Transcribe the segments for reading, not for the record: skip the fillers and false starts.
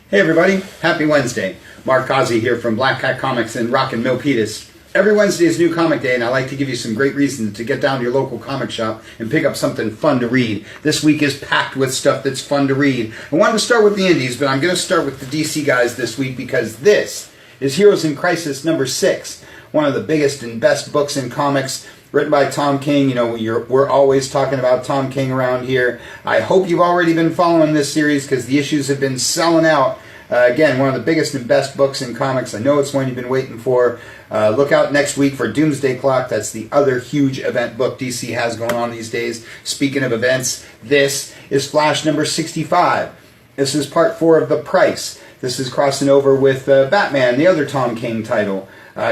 Hey everybody, happy Wednesday. Mark Ozzie here from Black Cat Comics and Rockin' Milpitas. Every Wednesday is New Comic Day and I like to give you some great reasons to get down to your local comic shop and pick up something fun to read. This week is packed with stuff that's fun to read. I wanted to start with the indies, but I'm going to start with the DC guys this week because this is Heroes in Crisis number 6. One of the biggest and best books in comics, written by Tom King. You know, we're always talking about Tom King around here. I hope you've already been following this series because the issues have been selling out. Again, one of the biggest and best books in comics. I know it's one you've been waiting for. Look out next week for Doomsday Clock. That's the other huge event book DC has going on these days. Speaking of events, this is Flash number 65. This is part 4 of The Price. This is crossing over with Batman, the other Tom King title.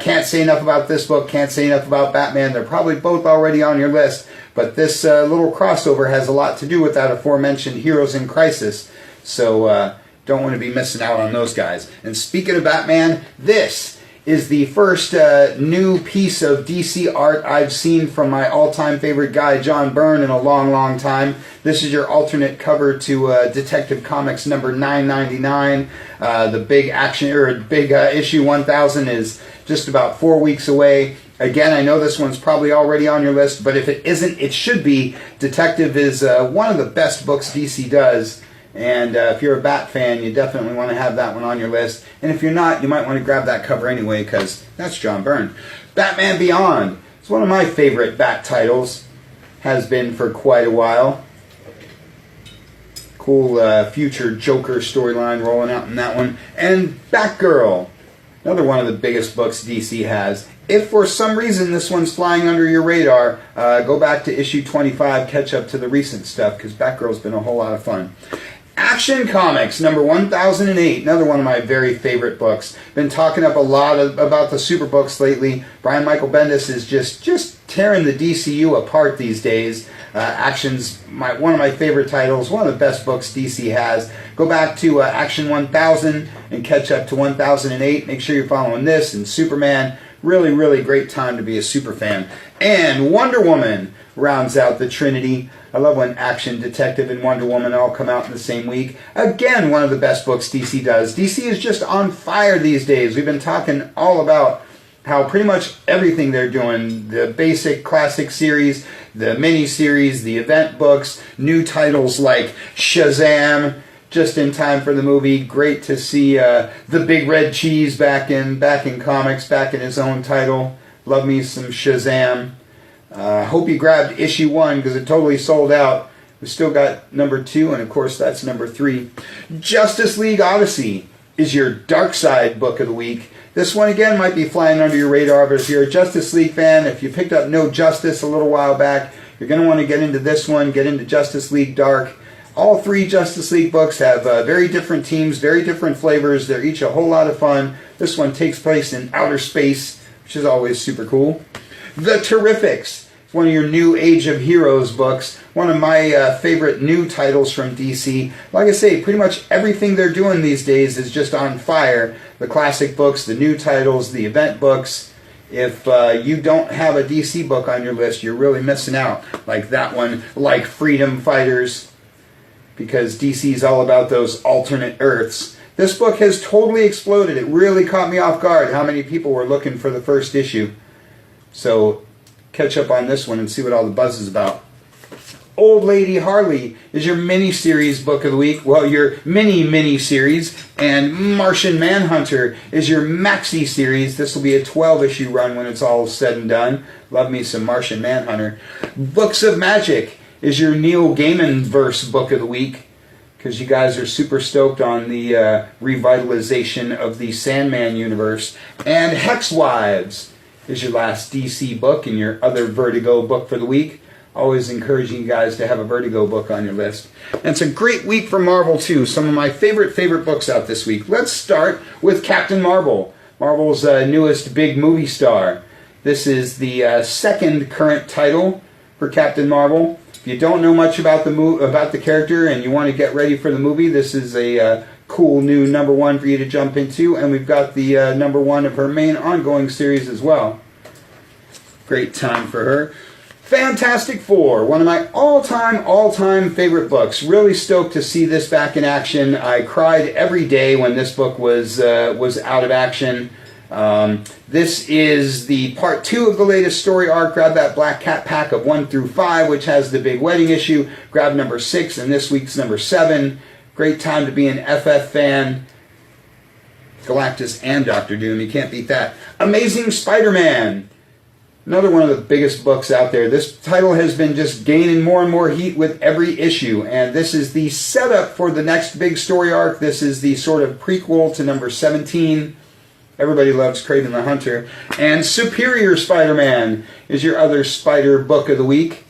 Can't say enough about this book, can't say enough about Batman. They're probably both already on your list, but this little crossover has a lot to do with that aforementioned Heroes in Crisis. So don't want to be missing out on those guys. And speaking of Batman, this is the first new piece of DC art I've seen from my all-time favorite guy, John Byrne, in a long, long time. This is your alternate cover to Detective Comics number 999. The big action, or big issue 1000 is just about 4 weeks away. Again, I know this one's probably already on your list, but if it isn't, it should be. Detective is one of the best books DC does. And if you're a Bat fan, you definitely want to have that one on your list. And if you're not, you might want to grab that cover anyway, because that's John Byrne. Batman Beyond. It's one of my favorite Bat titles. Has been for quite a while. Cool future Joker storyline rolling out in that one. And Batgirl. Another one of the biggest books DC has. If for some reason this one's flying under your radar, go back to issue 25, catch up to the recent stuff, because Batgirl's been a whole lot of fun. Action Comics, number 1008, another one of my very favorite books. Been talking up a lot about the super books lately. Brian Michael Bendis is just tearing the DCU apart these days. Action's one of my favorite titles, one of the best books DC has. Go back to Action 1000 and catch up to 1008. Make sure you're following this and Superman. Really, really great time to be a super fan. And Wonder Woman rounds out the Trinity. I love when Action, Detective, and Wonder Woman all come out in the same week. Again, one of the best books DC does. DC is just on fire these days. We've been talking all about how pretty much everything they're doing, the basic classic series, the mini-series, the event books, new titles like Shazam, just in time for the movie. Great to see the Big Red Cheese back in comics, back in his own title. Love me some Shazam. Hope you grabbed issue 1 because it totally sold out. We still got number 2, and of course that's number 3. Justice League Odyssey is your Dark Side book of the week. This one again might be flying under your radar, but if you're a Justice League fan, if you picked up No Justice a little while back, you're going to want to get into this one, get into Justice League Dark. All 3 Justice League books have very different teams, very different flavors. They're each a whole lot of fun. This one takes place in outer space, which is always super cool. The Terrifics. It's one of your new Age of Heroes books. One of my favorite new titles from DC. Like I say, pretty much everything they're doing these days is just on fire. The classic books, the new titles, the event books. If you don't have a DC book on your list, you're really missing out. Like that one, like Freedom Fighters. Because DC is all about those alternate Earths. This book has totally exploded. It really caught me off guard how many people were looking for the first issue. So catch up on this one and see what all the buzz is about. Old Lady Harley is your mini-series book of the week. Well, your mini-series. And Martian Manhunter is your maxi-series. This will be a 12-issue run when it's all said and done. Love me some Martian Manhunter. Books of Magic is your Neil Gaiman verse book of the week, because you guys are super stoked on the revitalization of the Sandman universe. And Hex Wives is your last DC book and your other Vertigo book for the week. Always encouraging you guys to have a Vertigo book on your list. And it's a great week for Marvel too. Some of my favorite books out this week. Let's start with Captain Marvel, Marvel's newest big movie star. This is the second current title for Captain Marvel. If you don't know much about the character and you want to get ready for the movie, this is a cool new number 1 for you to jump into. And we've got the number 1 of her main ongoing series as well. Great time for her. Fantastic Four, one of my all-time favorite books. Really stoked to see this back in action. I cried every day when this book was out of action. This is the part 2 of the latest story arc. Grab that Black Cat pack of 1 through 5, which has the big wedding issue. Grab number 6 and this week's number 7. Great time to be an FF fan. Galactus and Doctor Doom, you can't beat that. Amazing Spider-Man. Another one of the biggest books out there. This title has been just gaining more and more heat with every issue, and this is the setup for the next big story arc. This is the sort of prequel to number 17. Everybody loves Kraven the Hunter. And Superior Spider-Man is your other Spider book of the week.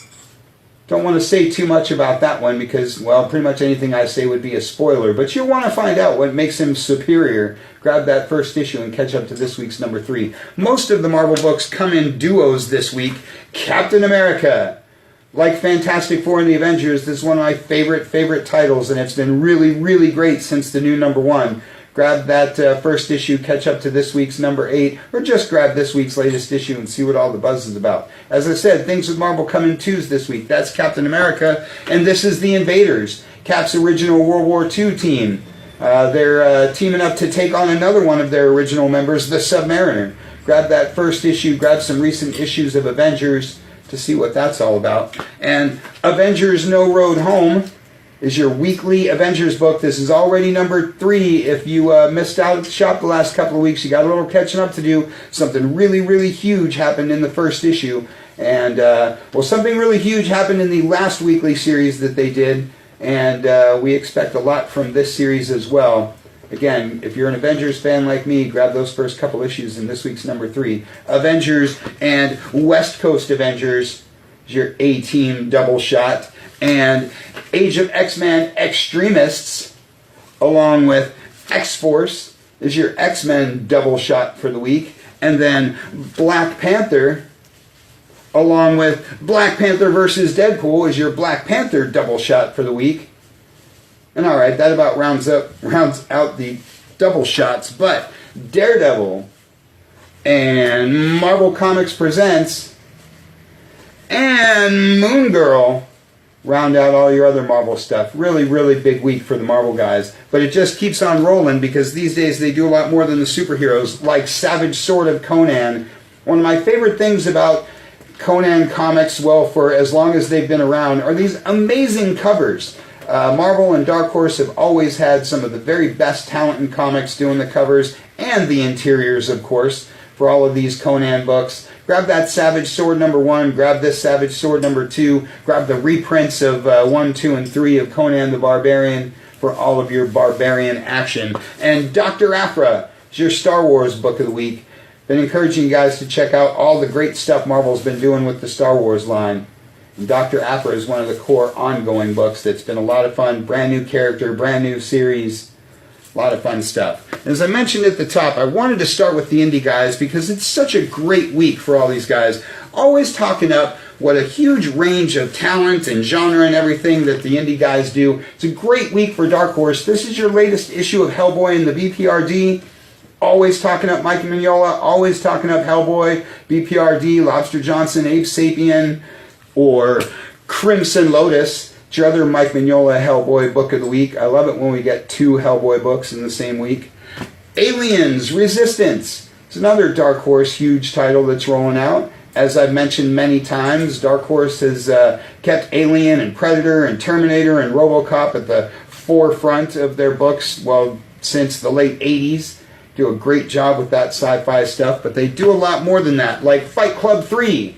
Don't want to say too much about that one because, well, pretty much anything I say would be a spoiler. But you'll want to find out what makes him superior. Grab that first issue and catch up to this week's number 3. Most of the Marvel books come in duos this week. Captain America. Like Fantastic Four and the Avengers, this is one of my favorite titles, and it's been really great since the new number 1. Grab that first issue, catch up to this week's number 8, or just grab this week's latest issue and see what all the buzz is about. As I said, things with Marvel come in twos this week. That's Captain America, and this is The Invaders, Cap's original World War II team. They're teaming up to take on another one of their original members, the Submariner. Grab that first issue, grab some recent issues of Avengers to see what that's all about. And Avengers No Road Home is your weekly Avengers book. This is already number 3. If you missed out at the shop the last couple of weeks, you got a little catching up to do. Something really huge happened in the first issue. And, well, something really huge happened in the last weekly series that they did. And we expect a lot from this series as well. Again, if you're an Avengers fan like me, grab those first couple issues in this week's number 3. Avengers and West Coast Avengers is your A-Team double shot. And Age of X-Men Extremists, along with X-Force, is your X-Men double shot for the week. And then Black Panther, along with Black Panther versus Deadpool, is your Black Panther double shot for the week. And alright, that about rounds out the double shots. But Daredevil and Marvel Comics Presents and Moon Girl round out all your other Marvel stuff. Really big week for the Marvel guys. But it just keeps on rolling because these days they do a lot more than the superheroes, like Savage Sword of Conan. One of my favorite things about Conan comics, well, for as long as they've been around, are these amazing covers. Marvel and Dark Horse have always had some of the very best talent in comics doing the covers and the interiors, of course, for all of these Conan books. Grab that Savage Sword number 1, grab this Savage Sword number 2, grab the reprints of 1, 2, and 3 of Conan the Barbarian for all of your barbarian action. And Dr. Aphra is your Star Wars book of the week. Been encouraging you guys to check out all the great stuff Marvel's been doing with the Star Wars line. And Dr. Aphra is one of the core ongoing books that's been a lot of fun. Brand new character, brand new series. A lot of fun stuff. As I mentioned at the top, I wanted to start with the indie guys because it's such a great week for all these guys. Always talking up what a huge range of talent and genre and everything that the indie guys do. It's a great week for Dark Horse. This is your latest issue of Hellboy in the BPRD. Always talking up Mike Mignola, always talking up Hellboy, BPRD, Lobster Johnson, Ape Sapien, or Crimson Lotus. It's your other Mike Mignola Hellboy book of the week. I love it when we get 2 Hellboy books in the same week. Aliens Resistance. It's another Dark Horse huge title that's rolling out. As I've mentioned many times, Dark Horse has kept Alien and Predator and Terminator and RoboCop at the forefront of their books, well, since the late 80s. Do a great job with that sci-fi stuff, but they do a lot more than that, like Fight Club 3.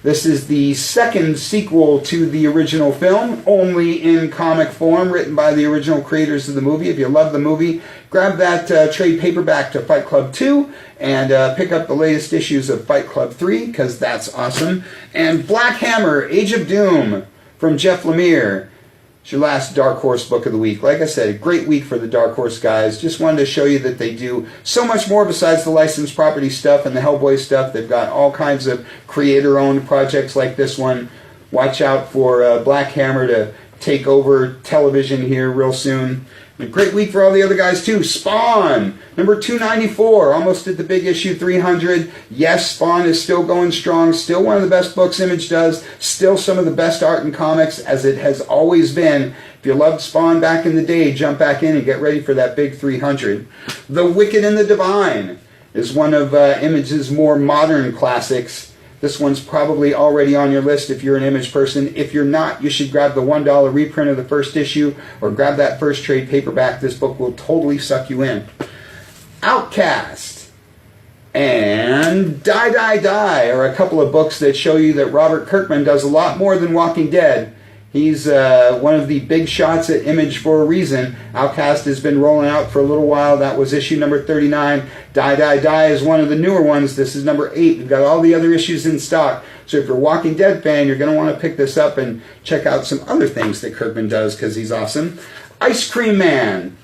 This is the second sequel to the original film, only in comic form, written by the original creators of the movie. If you love the movie, grab that trade paperback to Fight Club 2 and pick up the latest issues of Fight Club 3, because that's awesome. And Black Hammer, Age of Doom, from Jeff Lemire. It's your last Dark Horse book of the week. Like I said, a great week for the Dark Horse guys. Just wanted to show you that they do so much more besides the licensed property stuff and the Hellboy stuff. They've got all kinds of creator-owned projects like this one. Watch out for Black Hammer to take over television here real soon. And a great week for all the other guys too. Spawn, number 294, almost at the big issue 300. Yes, Spawn is still going strong, still one of the best books Image does, still some of the best art in comics as it has always been. If you loved Spawn back in the day, jump back in and get ready for that big 300. The Wicked and the Divine is one of Image's more modern classics. This one's probably already on your list if you're an Image person. If you're not, you should grab the $1 reprint of the first issue or grab that first trade paperback. This book will totally suck you in. Outcast and Die, Die, Die are a couple of books that show you that Robert Kirkman does a lot more than Walking Dead. He's one of the big shots at Image for a reason. Outcast has been rolling out for a little while. That was issue number 39. Die, Die, Die is one of the newer ones. This is number 8. We've got all the other issues in stock. So if you're a Walking Dead fan, you're going to want to pick this up and check out some other things that Kirkman does because he's awesome. Ice Cream Man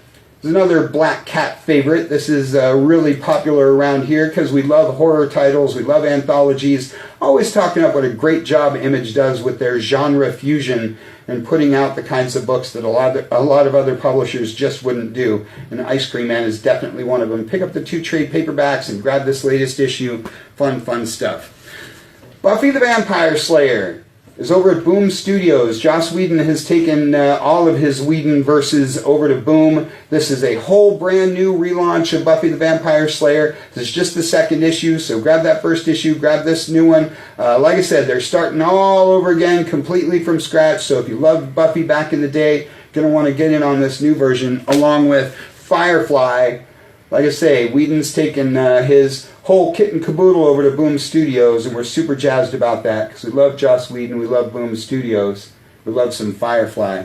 is another Black Cat favorite. This is really popular around here because we love horror titles. We love anthologies. Always talking about what a great job Image does with their genre fusion and putting out the kinds of books that a lot of other publishers just wouldn't do. And Ice Cream Man is definitely one of them. Pick up the 2 trade paperbacks and grab this latest issue. Fun stuff. Buffy the Vampire Slayer is over at Boom Studios. Joss Whedon has taken all of his Whedon verses over to Boom. This is a whole brand new relaunch of Buffy the Vampire Slayer. This is just the second issue, so grab that first issue, grab this new one. Like I said, they're starting all over again, completely from scratch, so if you loved Buffy back in the day, you're going to want to get in on this new version, along with Firefly. Like I say, Whedon's taken his whole kit and caboodle over to Boom Studios, and we're super jazzed about that because we love Joss Whedon, we love Boom Studios, we love some Firefly.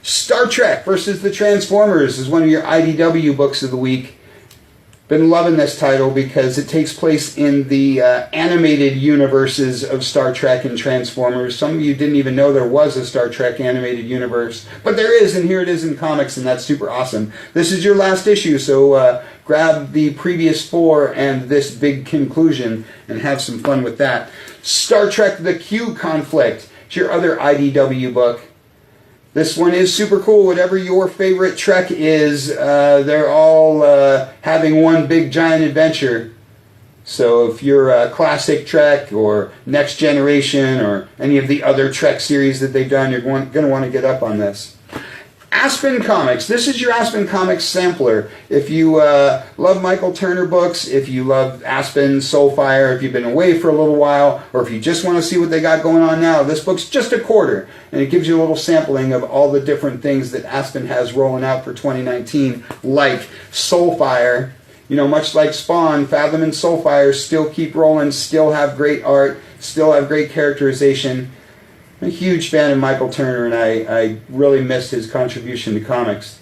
Star Trek versus the Transformers is one of your IDW books of the week. Been loving this title because it takes place in the animated universes of Star Trek and Transformers. Some of you didn't even know there was a Star Trek animated universe, but there is, and here it is in comics, and that's super awesome. This is your last issue, so grab the previous 4 and this big conclusion and have some fun with that. Star Trek The Q Conflict is your other IDW book. This one is super cool. Whatever your favorite Trek is, they're all having one big giant adventure. So if you're a classic Trek or Next Generation or any of the other Trek series that they've done, you're going to want to get up on this. Aspen Comics. This is your Aspen Comics sampler. If you love Michael Turner books, if you love Aspen, Soulfire, if you've been away for a little while, or if you just want to see what they got going on now, this book's just $0.25, and it gives you a little sampling of all the different things that Aspen has rolling out for 2019, like Soulfire. You know, much like Spawn, Fathom and Soulfire still keep rolling, still have great art, still have great characterization. I'm a huge fan of Michael Turner, and I really missed his contribution to comics.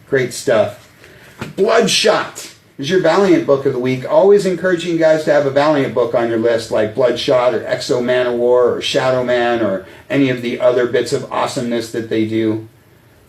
Great stuff. Bloodshot is your Valiant book of the week. Always encouraging you guys to have a Valiant book on your list, like Bloodshot or Exo Man-O-War or Shadow Man or any of the other bits of awesomeness that they do.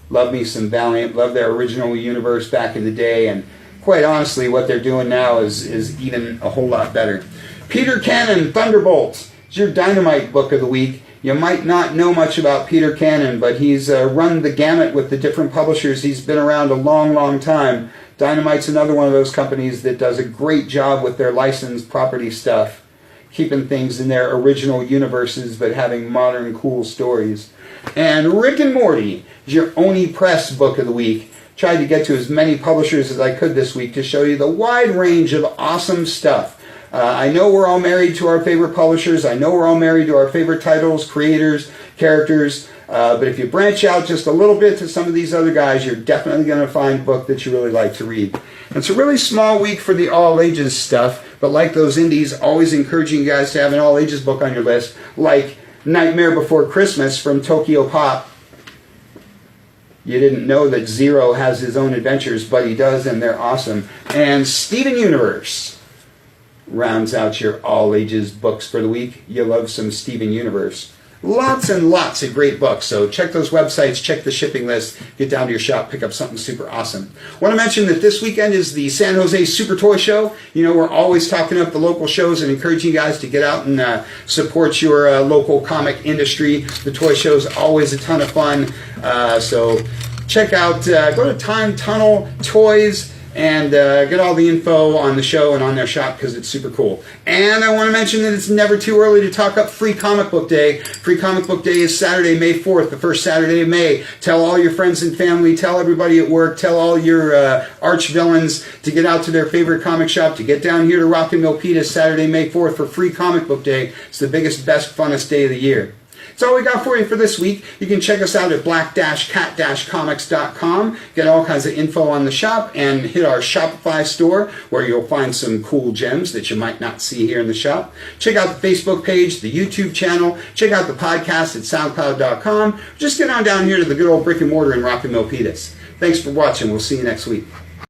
Love me some Valiant. Love their original universe back in the day, and quite honestly, what they're doing now is even a whole lot better. Peter Cannon, Thunderbolts is your Dynamite book of the week. You might not know much about Peter Cannon, but he's run the gamut with the different publishers. He's been around a long time. Dynamite's another one of those companies that does a great job with their licensed property stuff, keeping things in their original universes, but having modern, cool stories. And Rick and Morty is your Oni Press book of the week. Tried to get to as many publishers as I could this week to show you the wide range of awesome stuff. I know we're all married to our favorite publishers. I know we're all married to our favorite titles, creators, characters. But if you branch out just a little bit to some of these other guys, you're definitely going to find a book that you really like to read. And it's a really small week for the all ages stuff. But like those indies, always encouraging you guys to have an all ages book on your list, like Nightmare Before Christmas from Tokyo Pop. You didn't know that Zero has his own adventures, but he does, and they're awesome. And Steven Universe rounds out your all-ages books for the week. You love some Steven Universe. Lots and lots of great books. So check those websites, check the shipping list, get down to your shop, pick up something super awesome. I want to mention that this weekend is the San Jose Super Toy Show. You know, we're always talking up the local shows and encouraging you guys to get out and support your local comic industry. The toy show is always a ton of fun. So check out, go to Time Tunnel Toys and get all the info on the show and on their shop because it's super cool. And I want to mention that it's never too early to talk up Free Comic Book Day. Free Comic Book Day is Saturday, May 4th, the first Saturday of May. Tell all your friends and family, tell everybody at work, tell all your arch villains to get out to their favorite comic shop, to get down here to Rock and Milpitas Saturday, May 4th for Free Comic Book Day. It's the biggest, best, funnest day of the year. That's all we got for you for this week. You can check us out at black-cat-comics.com. Get all kinds of info on the shop and hit our Shopify store where you'll find some cool gems that you might not see here in the shop. Check out the Facebook page, the YouTube channel. Check out the podcast at soundcloud.com. Just get on down here to the good old brick and mortar in Rock and Milpitas. Thanks for watching. We'll see you next week.